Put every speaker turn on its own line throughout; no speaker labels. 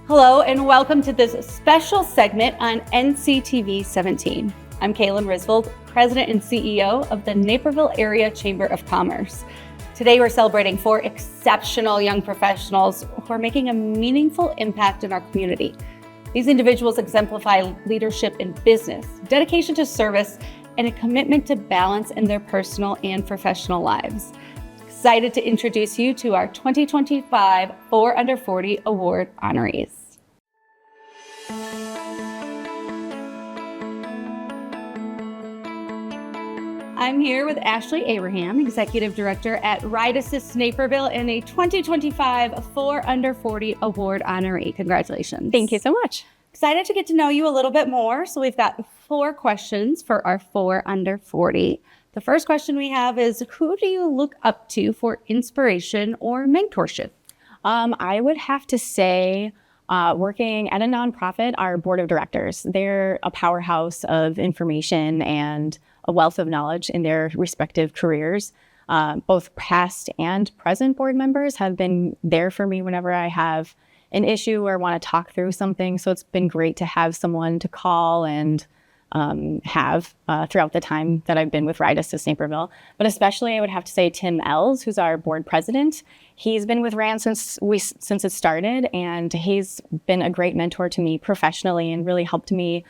Hello and welcome to this special segment on NCTV 17. I'm Kaylin Risvold, President and CEO of the Naperville Area Chamber of Commerce. Today we're celebrating 4 exceptional young professionals who are making a meaningful impact in our community. These individuals exemplify leadership in business, dedication to service, and a commitment to balance in their personal and professional lives. Excited to introduce you to our 2025 4 Under 40 Award honorees. I'm here with Ashley Abraham, Executive Director at Ride Assist Naperville, and a 2025 4 Under 40 Award honoree. Congratulations.
Thank you so much.
Excited to get to know you a little bit more. So we've got 4 questions for our 4 Under 40. The first question we have is, who do you look up to for inspiration or mentorship?
I would have to say, working at a nonprofit, our board of directors, they're a powerhouse of information and a wealth of knowledge in their respective careers. Both past and present board members have been there for me whenever I have an issue or want to talk through something. So it's been great to have someone to call and have throughout the time that I've been with Ride Assist Naperville. But especially I would have to say Tim Els, who's our board president. He's been with RAN since it started, and he's been a great mentor to me professionally and really helped me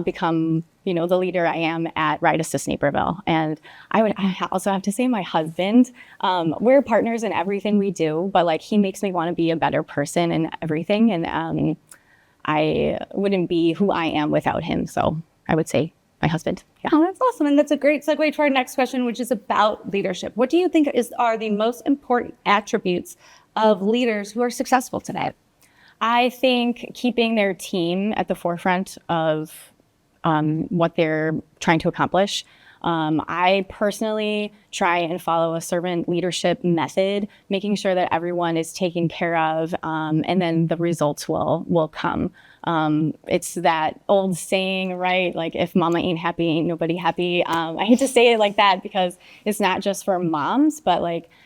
become, the leader I am at Ride Assist Naperville. And I also have to say my husband, we're partners in everything we do, but he makes me want to be a better person in everything. And I wouldn't be who I am without him. So I would say my husband. Yeah.
Oh, that's awesome. And that's a great segue to our next question, which is about leadership. What do you think are the most important attributes of leaders who are successful today?
I think keeping their team at the forefront of what they're trying to accomplish. I personally try and follow a servant leadership method, making sure that everyone is taken care of, and then the results will come. It's that old saying, right? If mama ain't happy, ain't nobody happy. I hate to say it like that because it's not just for moms, but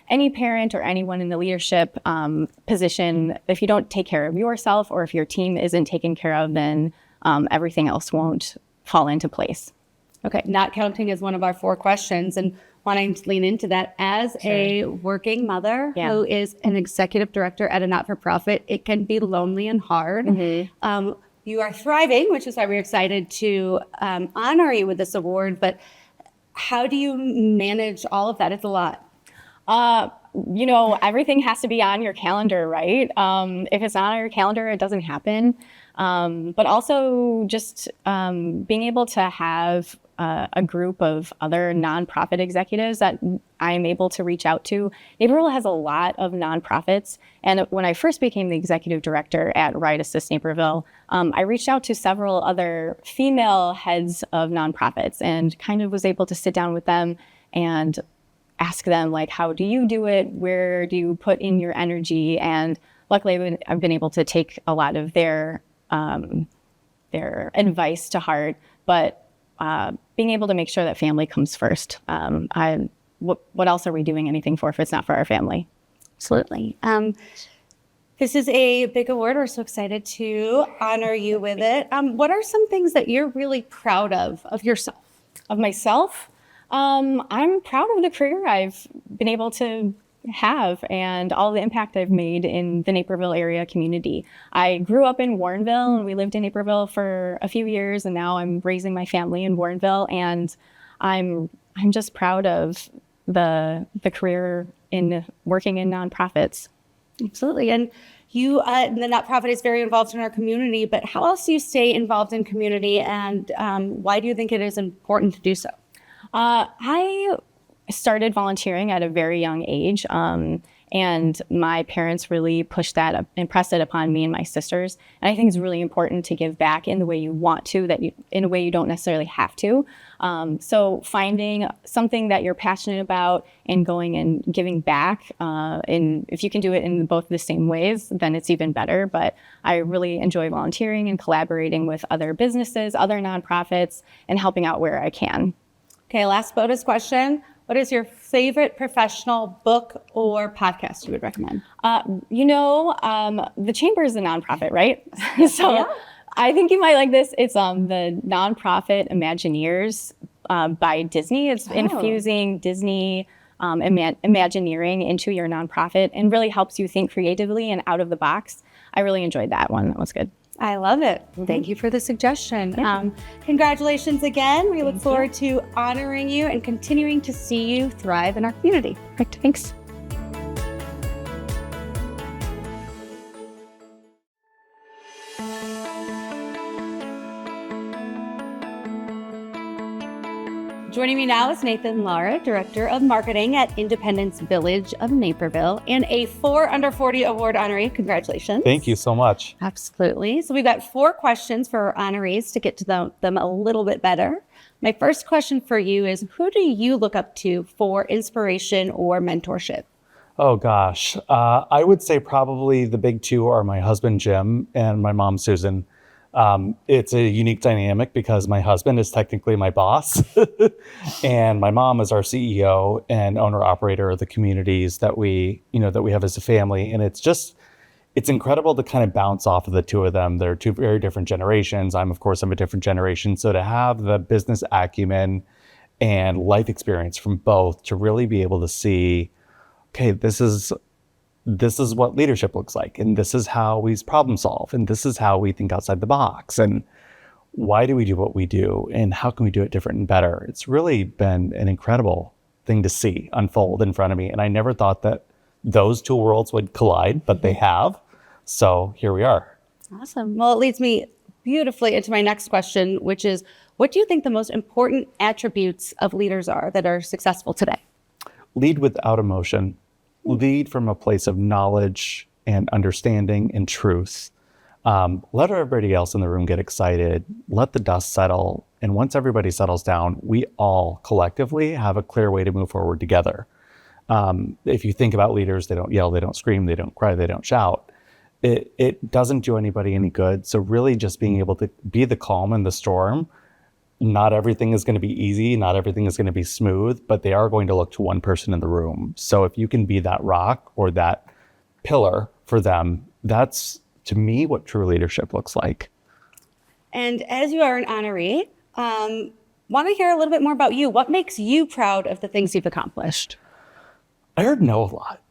any parent or anyone in the leadership position, if you don't take care of yourself or if your team isn't taken care of, then everything else won't fall into place.
Okay, not counting as one of our 4 questions, and wanting to lean into that as a working mother who is an executive director at a not-for-profit, it can be lonely and hard. Mm-hmm. You are thriving, which is why we're excited to honor you with this award, but how do you manage all of that? It's a lot.
Everything has to be on your calendar, right? If it's not on your calendar, it doesn't happen. But also just being able to have a group of other nonprofit executives that I'm able to reach out to. Naperville has a lot of nonprofits. And when I first became the executive director at Ride Assist Naperville, I reached out to several other female heads of nonprofits and kind of was able to sit down with them and ask them, how do you do it? Where do you put in your energy? And luckily, I've been able to take a lot of their advice to heart, but being able to make sure that family comes first. What else are we doing anything for if it's not for our family?
Absolutely. This is a big award. We're so excited to honor you with it. What are some things that you're really proud of yourself?
Of myself? I'm proud of the career I've been able to have and all the impact I've made in the Naperville area community. I grew up in Warrenville and we lived in Naperville for a few years, and now I'm raising my family in Warrenville, and I'm just proud of the career in working in nonprofits.
Absolutely. And you, the nonprofit is very involved in our community, but how else do you stay involved in community, and why do you think it is important to do so?
I started volunteering at a very young age, and my parents really pushed that, impressed it upon me and my sisters. And I think it's really important to give back in the way you want to, in a way you don't necessarily have to. So finding something that you're passionate about and going and giving back, and if you can do it in both the same ways, then it's even better. But I really enjoy volunteering and collaborating with other businesses, other nonprofits, and helping out where I can.
Okay, last bonus question. what is your favorite professional book or podcast you would recommend?
The Chamber is a nonprofit, right? So yeah. I think you might like this. It's the nonprofit Imagineers by Disney. It's infusing Disney Imagineering into your nonprofit and really helps you think creatively and out of the box. I really enjoyed that one. That was good.
I love it. Thank you for the suggestion.
Yeah.
Congratulations again. We look forward to honoring you and continuing to see you thrive in our community.
Perfect. Thanks.
Joining me now is Nathan Lara, Director of Marketing at Independence Village of Naperville, and a 4 Under 40 Award honoree. Congratulations.
Thank you so much.
Absolutely. So we've got 4 questions for our honorees to get to them a little bit better. My first question for you is, who do you look up to for inspiration or mentorship?
Oh gosh, I would say probably the big 2 are my husband, Jim, and my mom, Susan. It's a unique dynamic because my husband is technically my boss and my mom is our CEO and owner operator of the communities that we have as a family. And it's incredible to kind of bounce off of the 2 of them. They're 2 very different generations. I'm a different generation. So to have the business acumen and life experience from both to really be able to see, okay, this is what leadership looks like, and this is how we problem solve, and this is how we think outside the box, and why do we do what we do, and how can we do it different and better? It's really been an incredible thing to see unfold in front of me, and I never thought that those 2 worlds would collide, but they have. So here we are.
Awesome. Well, it leads me beautifully into my next question, which is, what do you think the most important attributes of leaders are that are successful today?
Lead without emotion. Lead from a place of knowledge and understanding and truth. Let everybody else in the room get excited. Let the dust settle. And once everybody settles down, we all collectively have a clear way to move forward together. If you think about leaders, they don't yell, they don't scream, they don't cry, they don't shout. It doesn't do anybody any good. So really just being able to be the calm in the storm. Not everything is going to be easy. Not everything is going to be smooth, but they are going to look to one person in the room. So if you can be that rock or that pillar for them, that's, to me, what true leadership looks like.
And as you are an honoree, want to hear a little bit more about you. What makes you proud of the things you've accomplished?
I heard no a lot.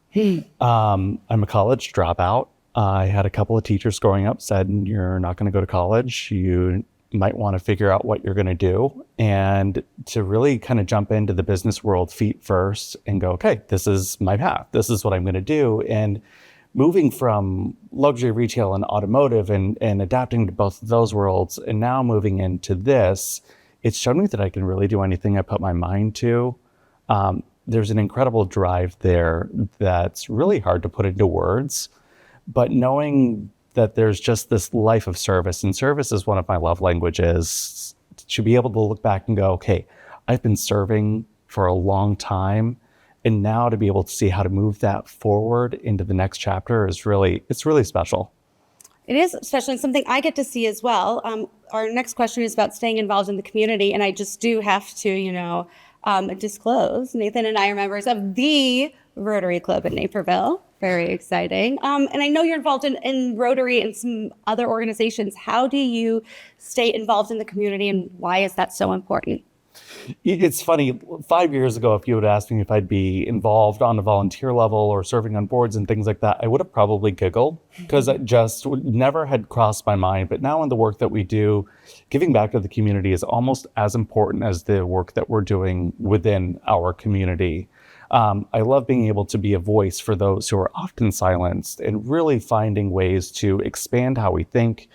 I'm a college dropout. I had a couple of teachers growing up said, you're not going to go to college. You might want to figure out what you're going to do, and to really kind of jump into the business world feet first and go, okay, this is my path. This is what I'm going to do. And moving from luxury retail and automotive and adapting to both of those worlds, and now moving into this, it's shown me that I can really do anything I put my mind to. There's an incredible drive there that's really hard to put into words, but knowing that there's just this life of service, and service is one of my love languages, to be able to look back and go, okay, I've been serving for a long time, and now to be able to see how to move that forward into the next chapter it's really special.
It is, especially something I get to see as well. Our next question is about staying involved in the community, and I just do have to, disclose, Nathan and I are members of the Rotary Club in Naperville. Very exciting. And I know you're involved in Rotary and some other organizations. How do you stay involved in the community, and why is that so important?
It's funny, 5 years ago, if you had asked me if I'd be involved on a volunteer level or serving on boards and things like that, I would have probably giggled because it just never had crossed my mind. But now in the work that we do, giving back to the community is almost as important as the work that we're doing within our community. I love being able to be a voice for those who are often silenced and really finding ways to expand how we think,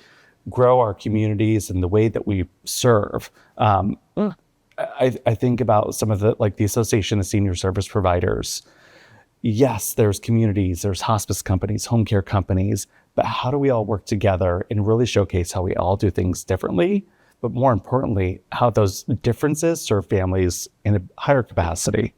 grow our communities and the way that we serve. I think about some of the Association of Senior Service Providers. Yes, there's communities, there's hospice companies, home care companies, but how do we all work together and really showcase how we all do things differently, but more importantly, how those differences serve families in a higher capacity?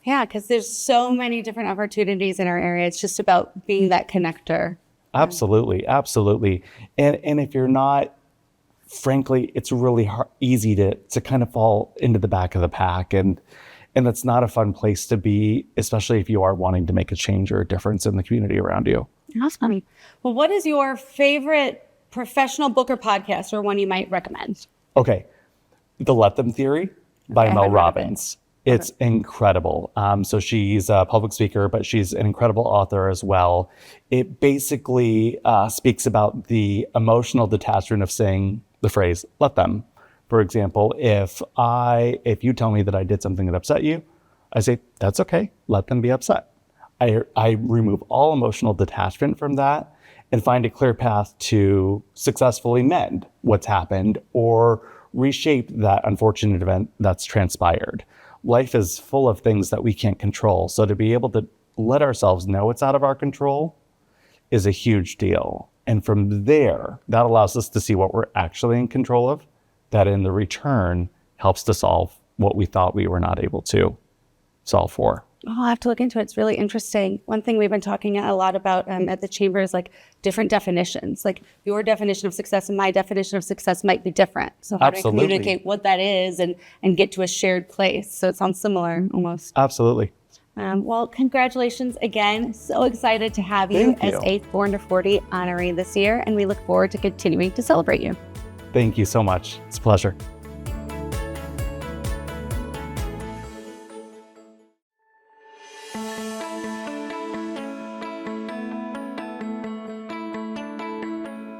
Yeah, because there's so many different opportunities in our area. It's just about being that connector.
Absolutely, absolutely. And if you're not, frankly, it's really easy to kind of fall into the back of the pack. And And it's not a fun place to be, especially if you are wanting to make a change or a difference in the community around you.
Awesome. Well, what is your favorite professional book or podcast, or one you might recommend?
Okay. The Let Them Theory by
Okay, I
Mel
haven't read it.
Robbins. It's incredible. So she's a public speaker, but she's an incredible author as well. It basically speaks about the emotional detachment of saying the phrase, let them. For example, if you tell me that I did something that upset you, I say, that's okay, let them be upset. I remove all emotional detachment from that and find a clear path to successfully mend what's happened or reshape that unfortunate event that's transpired. Life is full of things that we can't control. So to be able to let ourselves know it's out of our control is a huge deal. And from there, that allows us to see what we're actually in control of, that in the return helps to solve what we thought we were not able to solve for.
Oh, I'll have to look into it. It's really interesting. One thing we've been talking a lot about at the chamber is like different definitions. Like your definition of success and my definition of success might be different. So how do we communicate what that is and get to a shared place? So it sounds similar almost.
Absolutely.
Well, congratulations again. So excited to have you
Thank you.
as a 4 Under 40 honoree this year. And we look forward to continuing to celebrate you.
Thank you so much. It's a pleasure.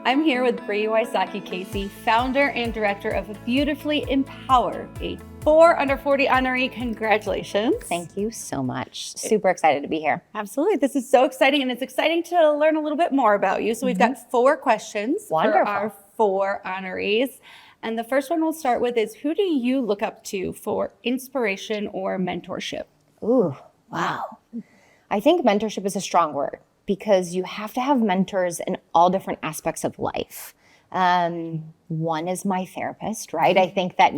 I'm here with Bree Wysocki Casey, founder and director of Beautifully Empower, a 4 Under 40 honoree. Congratulations.
Thank you so much. Super excited to be here.
Absolutely. This is so exciting, and it's exciting to learn a little bit more about you. So we've got 4 questions
Wonderful.
for our 4 honorees. And the first one we'll start with is, who do you look up to for inspiration or mentorship?
Ooh, wow. I think mentorship is a strong word because you have to have mentors in all different aspects of life. One is my therapist, right? I think that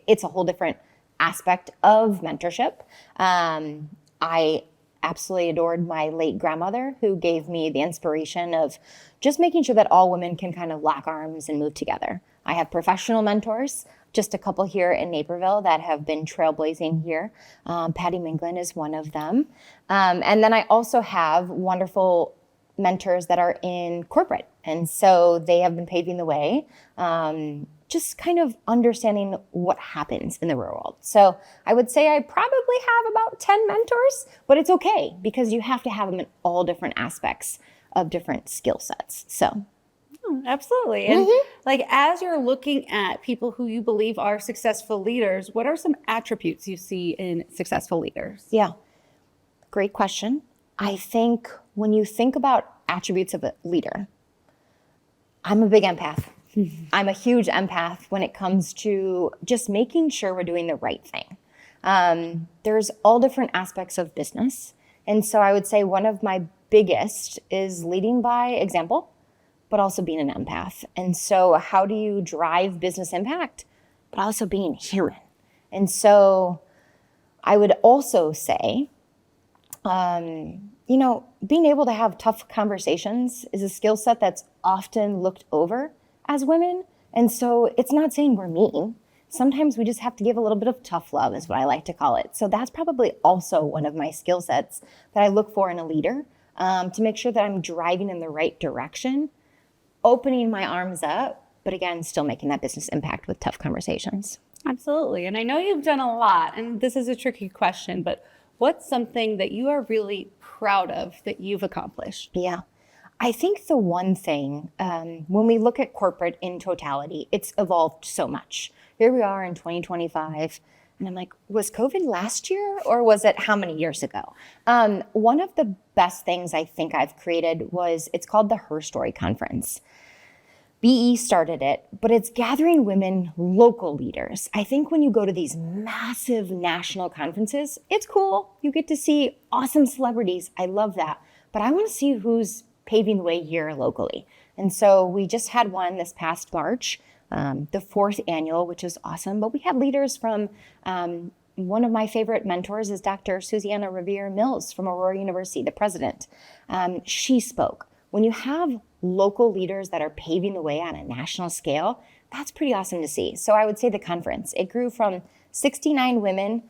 it's a whole different aspect of mentorship. I absolutely adored my late grandmother, who gave me the inspiration of just making sure that all women can kind of lock arms and move together. I have professional mentors, just a couple here in Naperville that have been trailblazing here. Patty Minglin is one of them. And then I also have wonderful mentors that are in corporate. And so they have been paving the way, just kind of understanding what happens in the real world. So I would say I probably have about 10 mentors, but it's okay because you have to have them in all different aspects of different skill sets. So.
Absolutely. And like, as you're looking at people who you believe are successful leaders, what are some attributes you see in successful leaders?
Yeah, great question. I think when you think about attributes of a leader, I'm a big empath. I'm a huge empath when it comes to just making sure we're doing the right thing. There's all different aspects of business. And so I would say one of my biggest is leading by example, but also being an empath. And so how do you drive business impact, but also being human? And so I would also say, being able to have tough conversations is a skill set that's often looked over as women. And so it's not saying we're mean. Sometimes we just have to give a little bit of tough love, is what I like to call it. So that's probably also one of my skill sets that I look for in a leader, to make sure that I'm driving in the right direction, opening my arms up, but again, still making that business impact with tough conversations.
Absolutely. And I know you've done a lot, and this is a tricky question, but what's something that you are really proud of that you've accomplished?
Yeah. I think the one thing, when we look at corporate in totality, it's evolved so much. Here we are in 2025, and I'm like, was COVID last year or was it how many years ago? One of the best things I think I've created it's called the Her Story Conference. BE started it, but it's gathering women, local leaders. I think when you go to these massive national conferences, it's cool. You get to see awesome celebrities. I love that. But I want to see who's paving the way here locally. And so we just had one this past March, the 4th annual, which is awesome. But we had leaders from, one of my favorite mentors is Dr. Susanna Revere Mills from Aurora University, the president. She spoke. When you have local leaders that are paving the way on a national scale, that's pretty awesome to see. So I would say the conference, it grew from 69 women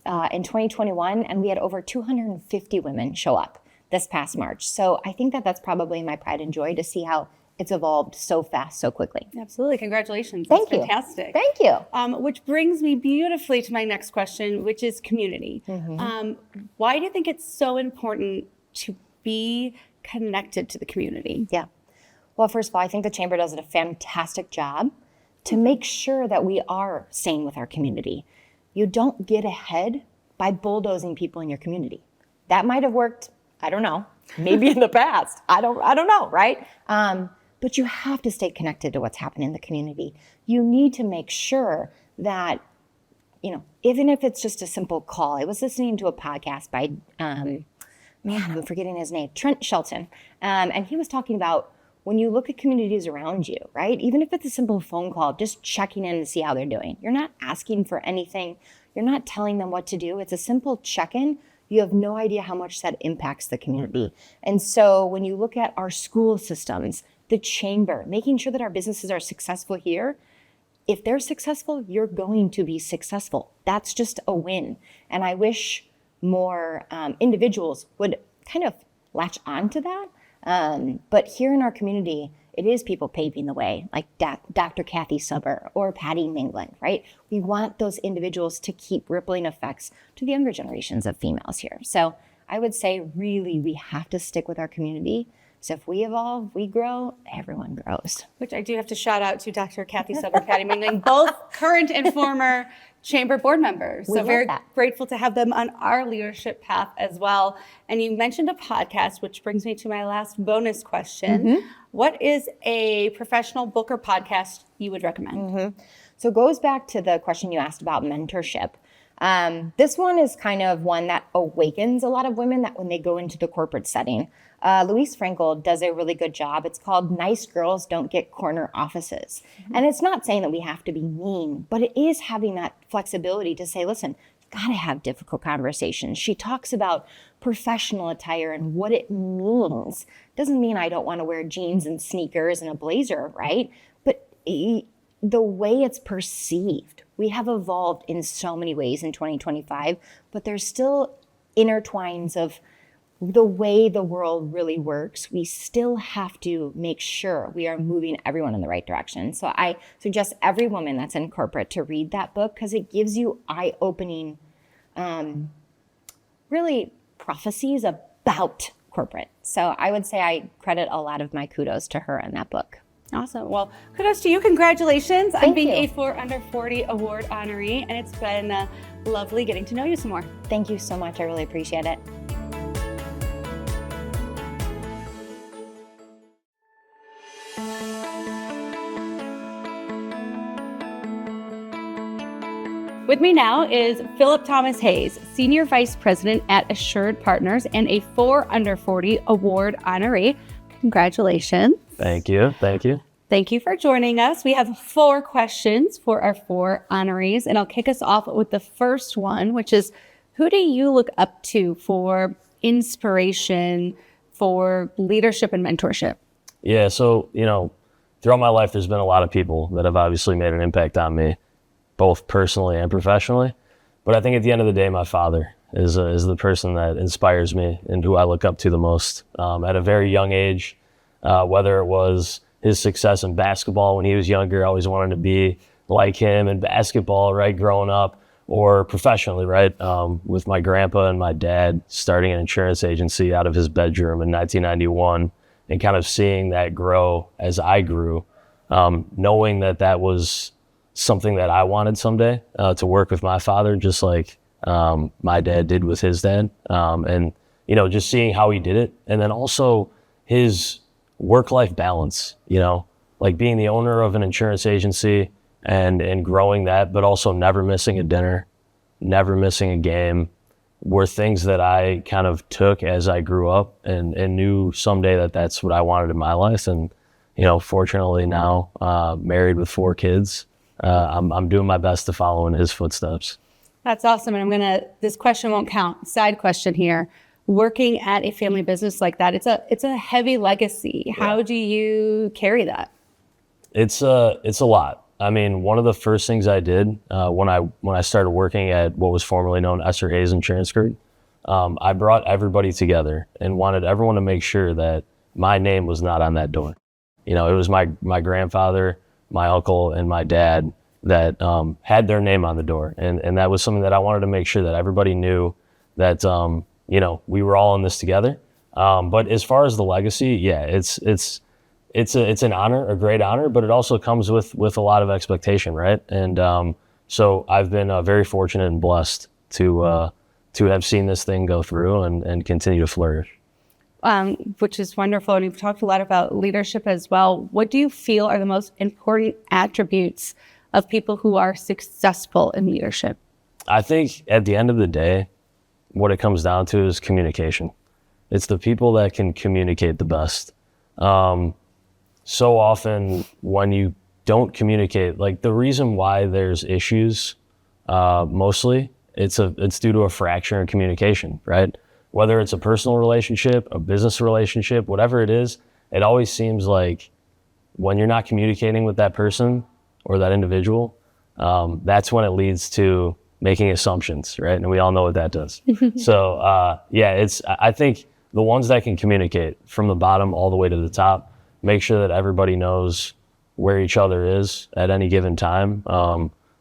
in 2021, and we had over 250 women show up this past March. So I think that that's probably my pride and joy to see how it's evolved so fast, so quickly.
Absolutely. Congratulations.
Thank
That's
you.
fantastic.
Thank you.
Which brings me beautifully to my next question, which is community. Why do you think it's so important to be connected to the community?
Yeah. Well, first of all, I think the Chamber does a fantastic job to make sure that we are staying with our community. You don't get ahead by bulldozing people in your community. That might have worked, I don't know, maybe in the past. I don't know, right? But you have to stay connected to what's happening in the community. You need to make sure that, even if it's just a simple call. I was listening to a podcast by, I'm forgetting his name, Trent Shelton. And he was talking about when you look at communities around you, right? Even if it's a simple phone call, just checking in to see how they're doing. You're not asking for anything. You're not telling them what to do. It's a simple check-in. You have no idea how much that impacts the community. And so when you look at our school systems, the Chamber, making sure that our businesses are successful here, if they're successful, you're going to be successful. That's just a win. And I wish more individuals would kind of latch on to that. But here in our community, it is people paving the way, like Dr. Kathy Subber or Patty Mingland, right? We want those individuals to keep rippling effects to the younger generations of females here. So I would say really we have to stick with our community. So if we evolve, we grow, everyone grows.
Which I do have to shout out to Dr. Kathy Subber, Patty Mingling, both current and former Chamber board members. So very grateful to have them on our leadership path as well. And you mentioned a podcast, which brings me to my last bonus question. What is a professional book or podcast you would recommend?
So it goes back to the question you asked about mentorship. This one is kind of one that awakens a lot of women that when they go into the corporate setting. Louise Frankel does a really good job. It's called Nice Girls Don't Get Corner Offices. And it's not saying that we have to be mean, but it is having that flexibility to say, listen, you gotta have difficult conversations. She talks about professional attire and what it means. Doesn't mean I don't want to wear jeans and sneakers and a blazer, right? But the way it's perceived. We have evolved in so many ways in 2025, but there's still intertwines of the way the world really works. We still have to make sure we are moving everyone in the right direction. So I suggest every woman that's in corporate to read that book because it gives you eye-opening, really prophecies about corporate. So I would say I credit a lot of my kudos to her in that book.
Awesome. Well, kudos to you. Congratulations on being
you.
a 4 Under 40 award honoree. And it's been lovely getting to know you some more.
Thank you so much. I really appreciate it.
With me now is Philip Thomas Hayes, Senior Vice President at Assured Partners and a 4 Under 40 award honoree. Congratulations.
Thank you. Thank you.
Thank you for joining us. We have 4 questions for our 4 honorees, and I'll kick us off with the first one, which is, who do you look up to for inspiration, for leadership and mentorship?
Yeah, so, throughout my life, there's been a lot of people that have obviously made an impact on me, both personally and professionally. But I think at the end of the day, my father is the person that inspires me and who I look up to the most. At a very young age, whether it was his success in basketball when he was younger, I always wanted to be like him in basketball, right, growing up, or professionally, right, with my grandpa and my dad starting an insurance agency out of his bedroom in 1991 and kind of seeing that grow as I grew, knowing that was something that I wanted someday, to work with my father, just like my dad did with his dad. And, just seeing how he did it. And then also his work-life balance, like being the owner of an insurance agency and growing that, but also never missing a dinner, never missing a game, were things that I kind of took as I grew up and knew someday that's what I wanted in my life. And, fortunately now, married with 4 kids, I'm doing my best to follow in his footsteps.
That's awesome. And this question won't count. Side question here. Working at a family business like that, it's a heavy legacy. How do you carry that?
It's a lot. I mean, one of the first things I did when I started working at what was formerly known Esser Hayes Insurance Group, I brought everybody together and wanted everyone to make sure that my name was not on that door. You know, it was my grandfather, my uncle, and my dad that had their name on the door. And that was something that I wanted to make sure that everybody knew that, you know, we were all in this together. But as far as the legacy, yeah, it's an honor, a great honor, but it also comes with a lot of expectation, right? And so I've been very fortunate and blessed to have seen this thing go through and continue to flourish.
Which is wonderful. And you've talked a lot about leadership as well. What do you feel are the most important attributes of people who are successful in leadership?
I think at the end of the day, what it comes down to is communication. It's the people that can communicate the best. So often when you don't communicate, like the reason why there's issues, mostly it's due to a fracture in communication, right? Whether it's a personal relationship, a business relationship, whatever it is, it always seems like when you're not communicating with that person or that individual, that's when it leads to making assumptions, right? And we all know what that does. So I think the ones that can communicate from the bottom all the way to the top, make sure that everybody knows where each other is at any given time.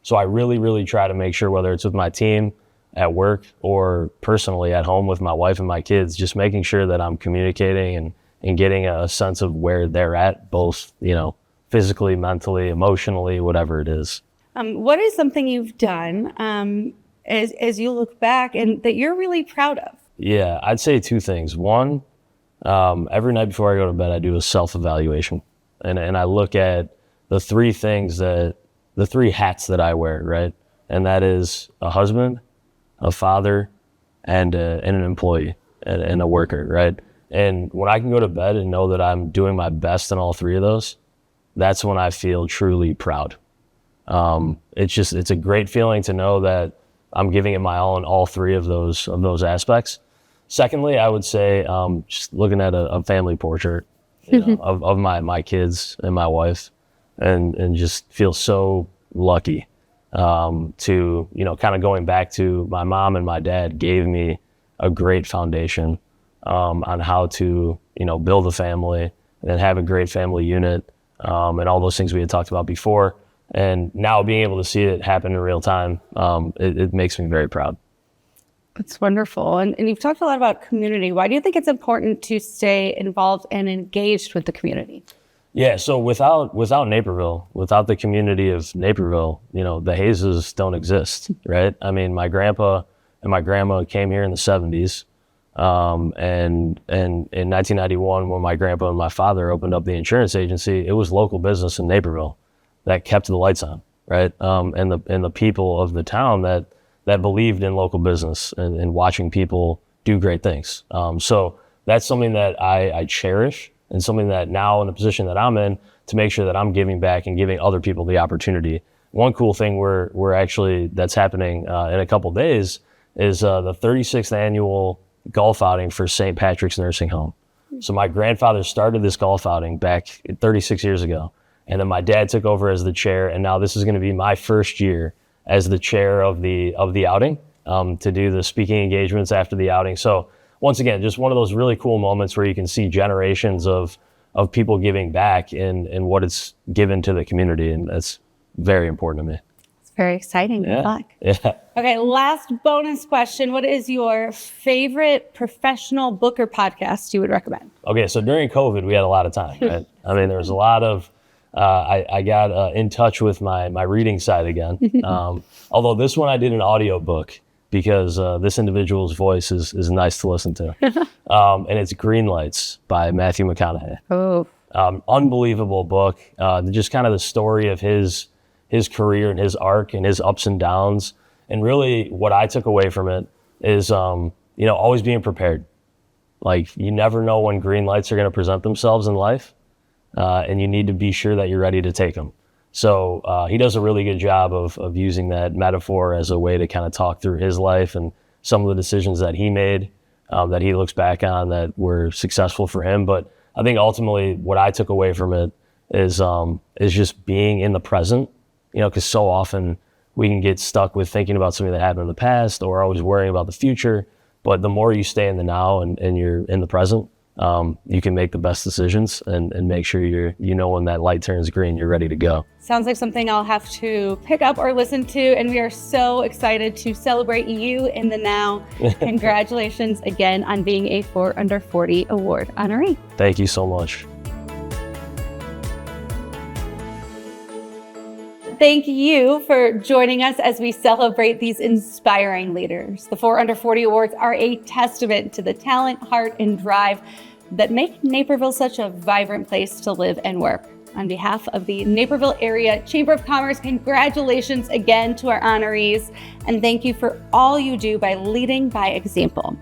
So I really, really try to make sure, whether it's with my team, at work, or personally at home with my wife and my kids, just making sure that I'm communicating and getting a sense of where they're at, both, you know, physically, mentally, emotionally, whatever it is.
What is something you've done as you look back and that you're really proud of?
Yeah, I'd say two things. One, every night before I go to bed, I do a self-evaluation. And I look at the three hats that I wear, right? And that is a husband, a father, and an employee, and a worker, right? And when I can go to bed and know that I'm doing my best in all three of those, that's when I feel truly proud. It's a great feeling to know that I'm giving it my all in all three of those aspects. Secondly, I would say just looking at a family portrait, you know, of my kids and my wife, and just feel so lucky to, you know, kind of going back to my mom and my dad gave me a great foundation on how to, you know, build a family and have a great family unit, and all those things we had talked about before. And now being able to see it happen in real time, it makes me very proud.
It's wonderful. And you've talked a lot about community. Why do you think it's important to stay involved and engaged with the community?
Yeah, so without Naperville, without the community of Naperville, you know, the Hayeses don't exist, right? I mean, my grandpa and my grandma came here in the 70s. And in 1991, when my grandpa and my father opened up the insurance agency, it was local business in Naperville that kept the lights on, right? And the people of the town that believed in local business and watching people do great things. So that's something that I cherish, and something that now in the position that I'm in, to make sure that I'm giving back and giving other people the opportunity. One cool thing that's happening in a couple days is the 36th annual golf outing for St. Patrick's Nursing Home. So my grandfather started this golf outing back 36 years ago. And then my dad took over as the chair, and now this is going to be my first year as the chair of the outing, to do the speaking engagements after the outing. So once again, just one of those really cool moments where you can see generations of people giving back and what it's given to the community, and that's very important to me.
It's very exciting. Good luck.
Yeah.
Okay, last bonus question. What is your favorite professional book or podcast you would recommend?
Okay, so during COVID, we had a lot of time, right? I mean, there was a lot of, I got in touch with my reading side again. Although this one I did an audio book because this individual's voice is nice to listen to. And it's Green Lights by Matthew McConaughey.
Oh.
Unbelievable book. Just kind of the story of his career and his arc and his ups and downs. And really what I took away from it is, always being prepared. Like, you never know when green lights are going to present themselves in life. And you need to be sure that you're ready to take them. So he does a really good job of using that metaphor as a way to kind of talk through his life and some of the decisions that he made, that he looks back on that were successful for him. But I think ultimately what I took away from it is just being in the present because so often we can get stuck with thinking about something that happened in the past or always worrying about the future. But the more you stay in the now and you're in the present, you can make the best decisions and make sure when that light turns green, you're ready to go.
Sounds like something I'll have to pick up or listen to, and we are so excited to celebrate you in the now. Congratulations again on being a 4 Under 40 award honoree.
Thank you so much.
Thank you for joining us as we celebrate these inspiring leaders. The 4 Under 40 Awards are a testament to the talent, heart, and drive that make Naperville such a vibrant place to live and work. On behalf of the Naperville Area Chamber of Commerce, congratulations again to our honorees, and thank you for all you do by leading by example.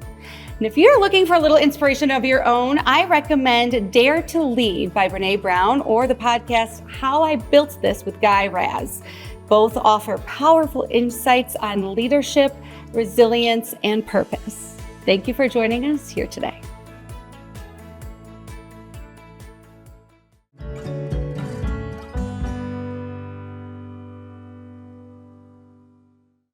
And if you're looking for a little inspiration of your own, I recommend Dare to Lead by Brene Brown or the podcast How I Built This with Guy Raz. Both offer powerful insights on leadership, resilience, and purpose. Thank you for joining us here today.